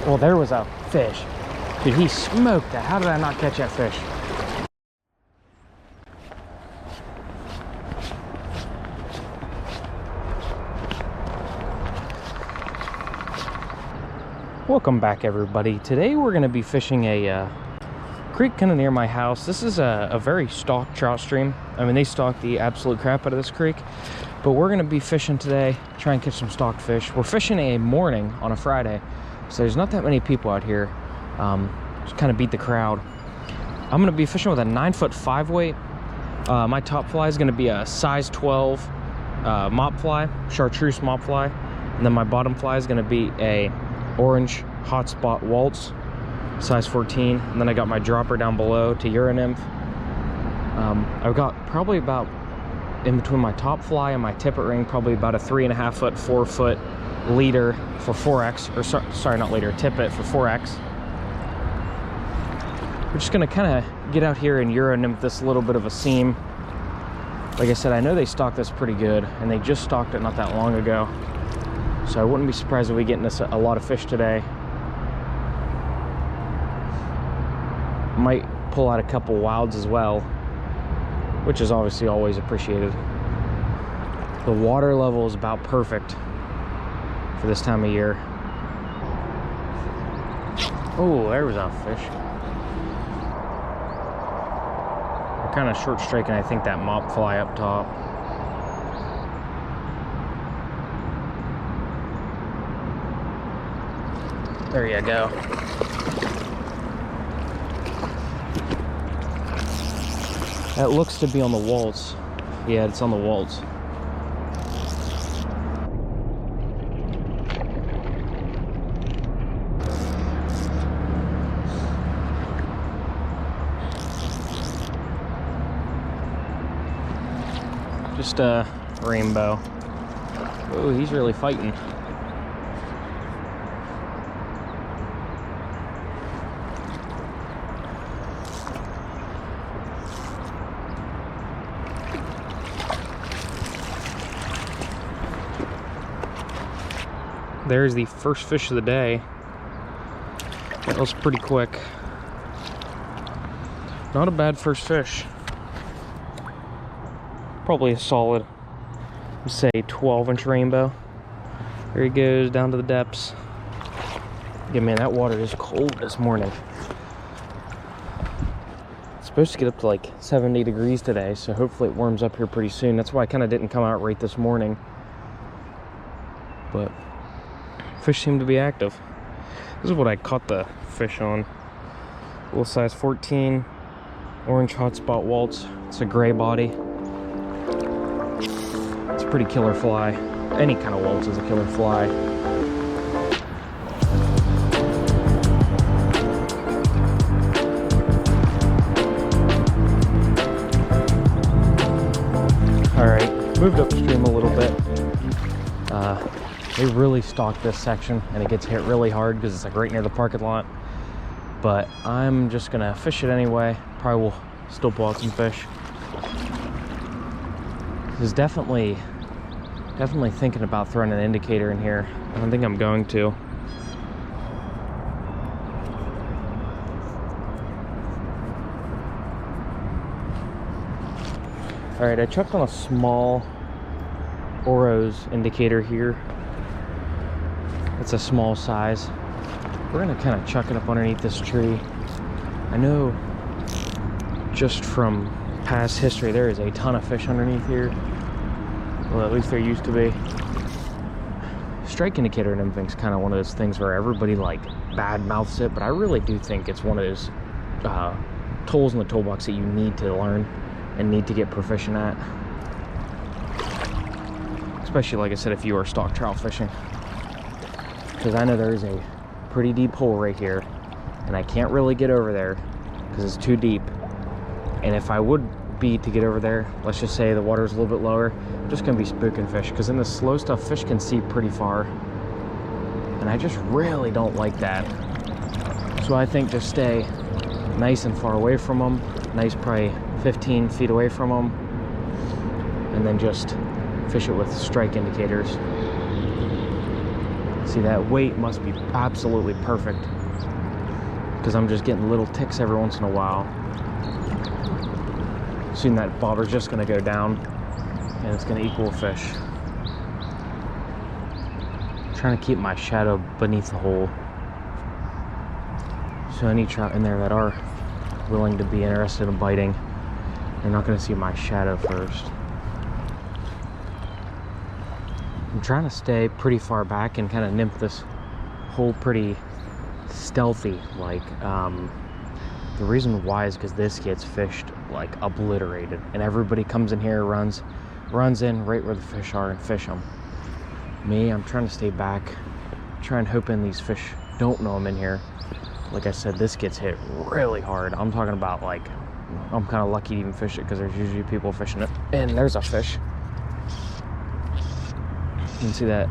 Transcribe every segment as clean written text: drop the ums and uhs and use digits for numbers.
Well, there was a fish. Dude, he smoked that. How did I not catch that fish? Welcome back, everybody. Today we're going to be fishing a creek kind of near my house. This is a very stocked trout stream. I mean, they stock the absolute crap out of this creek. But we're going to be fishing today, try and catch some stocked fish. We're fishing a morning on a Friday, so there's not that many people out here. Just kind of beat the crowd. I'm going to be fishing with a 9-foot 5-weight. My top fly is going to be a size 12 mop fly, chartreuse mop fly. And then my bottom fly is going to be a orange hotspot waltz, size 14. And then I got my dropper down below to nymph. I've got probably about, in between my top fly and my tippet ring, probably about a 3.5 foot, 4 foot leader for 4X, or sorry, not leader, tippet for 4X. We're just gonna kind of get out here and nymph this little bit of a seam. Like I said, I know they stock this pretty good, and they just stocked it not that long ago. So I wouldn't be surprised if we get into a lot of fish today. Might pull out a couple wilds as well, which is obviously always appreciated. The water level is about perfect for this time of year. Oh, there was a fish. We're kind of short striking, I think, that mop fly up top. There you go. That looks to be on the waltz. Yeah, it's on the waltz. Just a rainbow. Oh, he's really fighting. There's the first fish of the day. That was pretty quick. Not a bad first fish. Probably a solid, say, 12-inch rainbow. There he goes down to the depths. Yeah, man, that water is cold this morning. It's supposed to get up to like 70 degrees today, so hopefully it warms up here pretty soon. That's why I kind of didn't come out right this morning. But fish seem to be active. This is what I caught the fish on. Little size 14 orange hotspot waltz. It's a gray body. It's a pretty killer fly. Any kind of waltz is a killer fly. All right, moved upstream a little bit. They really stock this section, and it gets hit really hard because it's like right near the parking lot. But I'm just gonna fish it anyway. Probably will still pull out some fish. Is definitely thinking about throwing an indicator in here. I don't think I'm going to. All right, I chucked on a small Oro's indicator here. It's a small size. We're gonna kind of chuck it up underneath this tree. I know just from past history there is a ton of fish underneath here. Well, at least there used to be. Strike indicator nymphing is kind of one of those things where everybody like bad mouths it, but I really do think it's one of those tools in the toolbox that you need to learn and need to get proficient at. Especially, like I said, if you are stock trout fishing. Because I know there's a pretty deep hole right here, and I can't really get over there because it's too deep. And if I would be to get over there, let's just say the water's a little bit lower, I'm just gonna be spooking fish, because in the slow stuff, fish can see pretty far, and I just really don't like that. So I think just stay nice and far away from them, nice, probably 15 feet away from them, and then just fish it with strike indicators. See, that weight must be absolutely perfect, because I'm just getting little ticks every once in a while. Soon that bobber's just gonna go down and it's gonna equal a fish. I'm trying to keep my shadow beneath the hole, so any trout in there that are willing to be interested in biting, they're not gonna see my shadow first. I'm trying to stay pretty far back and kind of nymph this hole pretty stealthy, like. The reason why is because this gets fished like obliterated, and everybody comes in here, runs in right where the fish are and fish them. Me, I'm trying to stay back, trying hoping these fish don't know I'm in here. Like I said, this gets hit really hard. I'm talking about, like, I'm kind of lucky to even fish it because there's usually people fishing it. And there's a fish. You can see that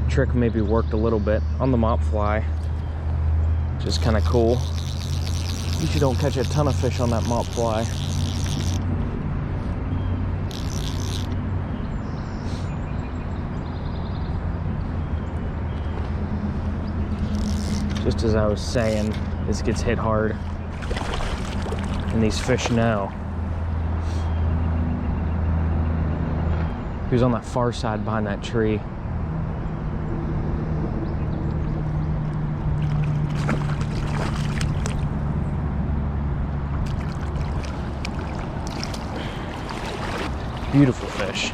trick maybe worked a little bit on the mop fly, which is kind of cool. Usually don't catch a ton of fish on that mop fly. Just as I was saying, this gets hit hard, and these fish know. He was on that far side behind that tree. Beautiful fish.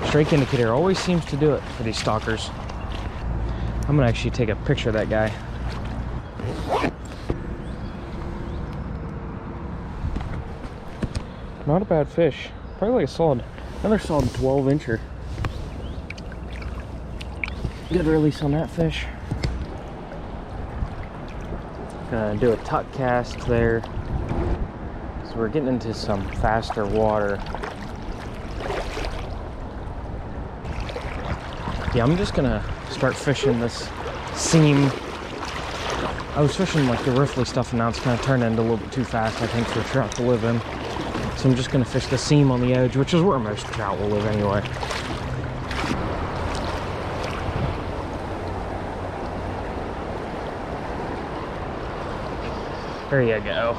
Strike indicator always seems to do it for these stalkers. I'm gonna actually take a picture of that guy. Not a bad fish. Probably like another solid 12-incher. Good release on that fish. Gonna do a tuck cast there. So we're getting into some faster water. Yeah, I'm just gonna start fishing this seam. I was fishing like the riffly stuff, and now it's kind of turned into a little bit too fast, I think, for trout to live in. So I'm just gonna fish the seam on the edge, which is where most trout will live anyway. There you go.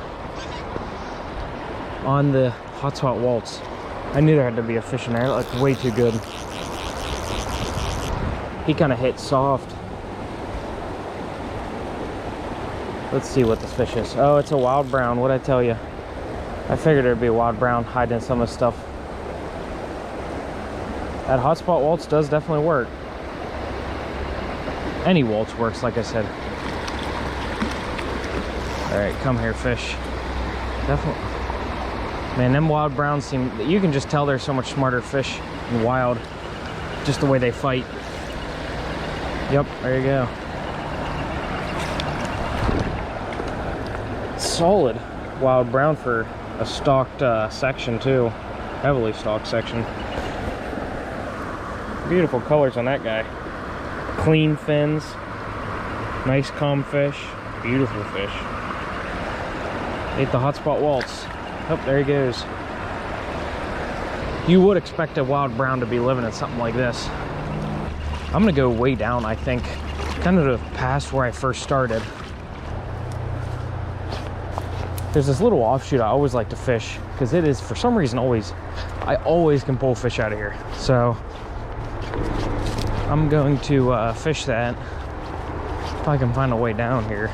On the hot spot waltz. I knew there had to be a fish in there. It looked way too good. He kind of hit soft. Let's see what this fish is. Oh, it's a wild brown. What'd I tell you? I figured there'd be a wild brown hiding in some of the stuff. That hot spot waltz does definitely work. Any waltz works, like I said. All right, come here, fish. Definitely. Man, them wild browns seem, you can just tell they're so much smarter fish in wild, just the way they fight. Yep, there you go. Solid wild brown for a stalked section too. Heavily stalked section. Beautiful colors on that guy. Clean fins. Nice calm fish. Beautiful fish. Ate the hot spot waltz. Oh, there he goes. You would expect a wild brown to be living in something like this. I'm gonna go way down, I think, kind of past where I first started. There's this little offshoot I always like to fish, because it is, for some reason, I always can pull fish out of here. So I'm going to fish that if I can find a way down here.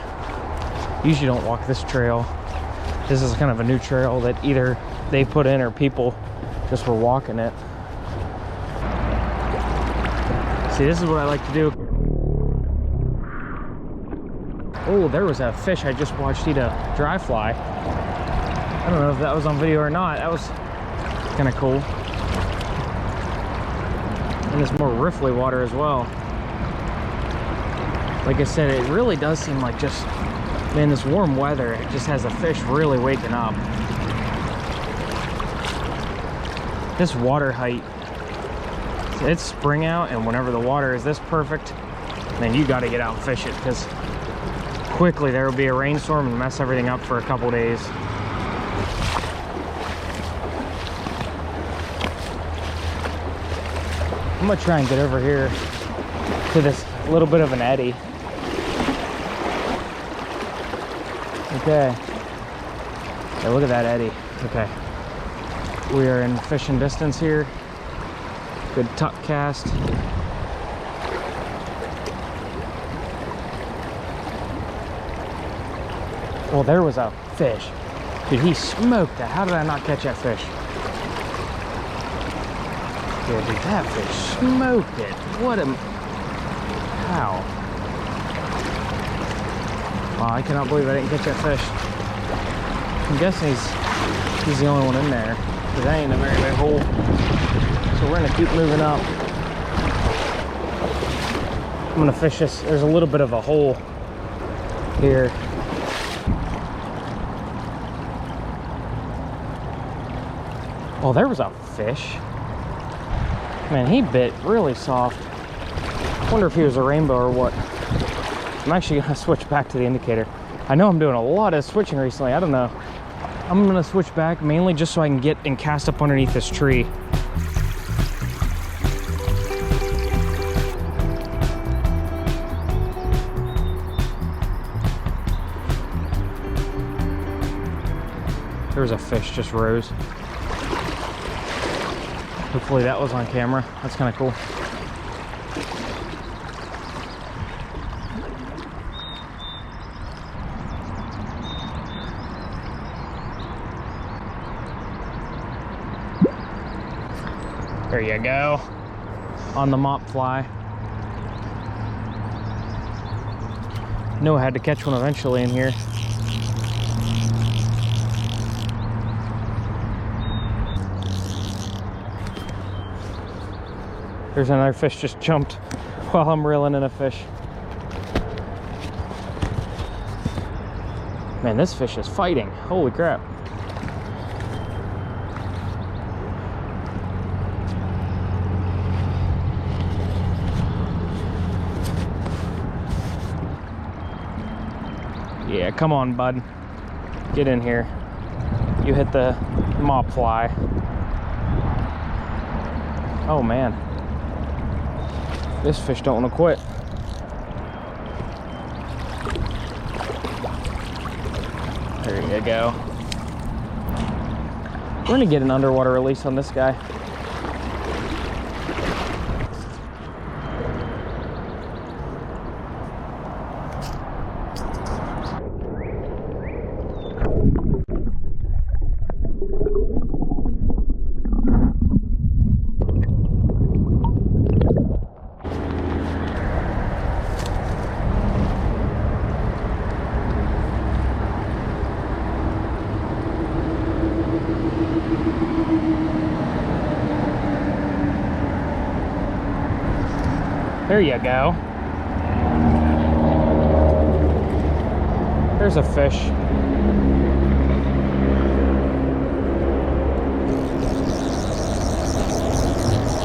Usually don't walk this trail. This is kind of a new trail that either they put in or people just were walking it. See, this is what I like to do. Oh, there was a fish I just watched eat a dry fly. I don't know if that was on video or not. That was kind of cool. And it's more riffly water as well. Like I said, it really does seem like just, man, this warm weather, it just has the fish really waking up. This water height, it's spring out, and whenever the water is this perfect, man, you got to get out and fish it, because quickly there will be a rainstorm and mess everything up for a couple days. I'm gonna try and get over here to this little bit of an eddy. Okay. Yeah, look at that eddy. Okay. We are in fishing distance here. Good tuck cast. Well, there was a fish. Dude, he smoked that. How did I not catch that fish? Yeah, dude, that fish smoked it. What a... How? Wow, I cannot believe I didn't catch that fish. I'm guessing he's the only one in there, because that ain't a very big hole. So we're gonna keep moving up. I'm gonna fish this. There's a little bit of a hole here. Oh, there was a fish. Man, he bit really soft. Wonder if he was a rainbow or what. I'm actually gonna switch back to the indicator. I know I'm doing a lot of switching recently. I don't know. I'm gonna switch back mainly just so I can get and cast up underneath this tree. There was a fish just rose. Hopefully that was on camera. That's kind of cool. There you go. On the mop fly. Knew I had to catch one eventually in here. There's another fish just jumped while I'm reeling in a fish. Man, this fish is fighting. Holy crap. Yeah, come on, bud. Get in here. You hit the mop fly. Oh, man. This fish don't want to quit. There you go. We're gonna get an underwater release on this guy. There you go. There's a fish.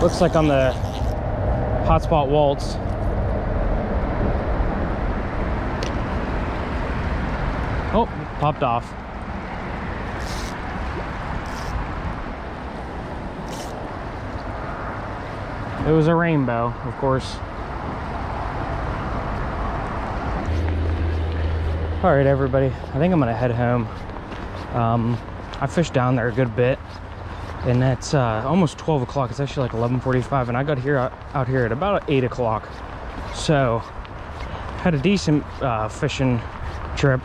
Looks like on the hotspot waltz. Oh, popped off. It was a rainbow, of course. All right, everybody, I think I'm gonna head home. I fished down there a good bit, and it's almost 12 o'clock. It's actually like 11:45, and I got here out here at about 8 o'clock. So had a decent fishing trip.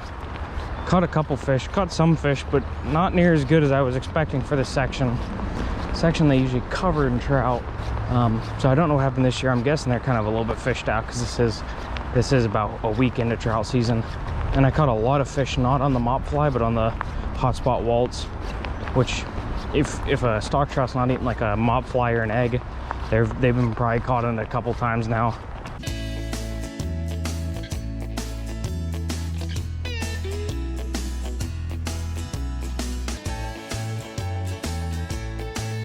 Caught a couple fish, caught some fish, but not near as good as I was expecting for this section. They usually covered in trout. So I don't know what happened this year. I'm guessing they're kind of a little bit fished out because this is about a week into trout season. And I caught a lot of fish, not on the mop fly, but on the hotspot waltz, which if a stock trout's not eating like a mop fly or an egg, they've been probably caught in a couple times now.